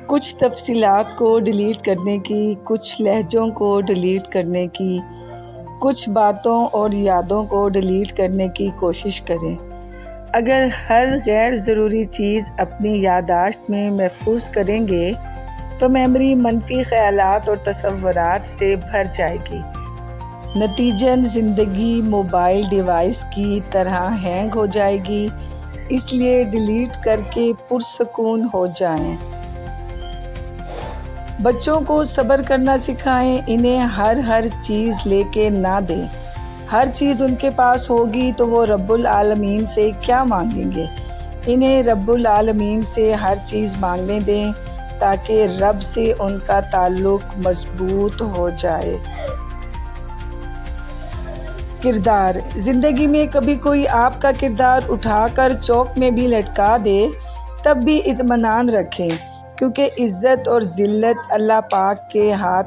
کچھ تفصیلات کو ڈیلیٹ کرنے کی، کچھ لہجوں کو ڈیلیٹ کرنے کی، کچھ باتوں اور یادوں کو ڈیلیٹ کرنے کی کوشش کریں۔ اگر ہر غیر ضروری چیز اپنی یادداشت میں محفوظ کریں گے تو میموری منفی خیالات اور تصورات سے بھر جائے گی۔ نتیجتاً زندگی موبائل ڈیوائس کی طرح ہینگ ہو جائے گی، اس لیے ڈیلیٹ کر کے پرسکون ہو جائیں۔ بچوں کو صبر کرنا سکھائیں، انہیں ہر چیز لے کے نہ دیں۔ ہر چیز ان کے پاس ہوگی تو وہ رب العالمین سے کیا مانگیں گے؟ انہیں رب العالمین سے ہر چیز مانگنے دیں تاکہ رب سے ان کا تعلق مضبوط ہو جائے۔ کردار: زندگی میں کبھی کوئی آپ کا کردار اٹھا کر چوک میں بھی لٹکا دے تب بھی اطمینان رکھیں، کیونکہ عزت اور ذلت اللہ پاک کے ہاتھ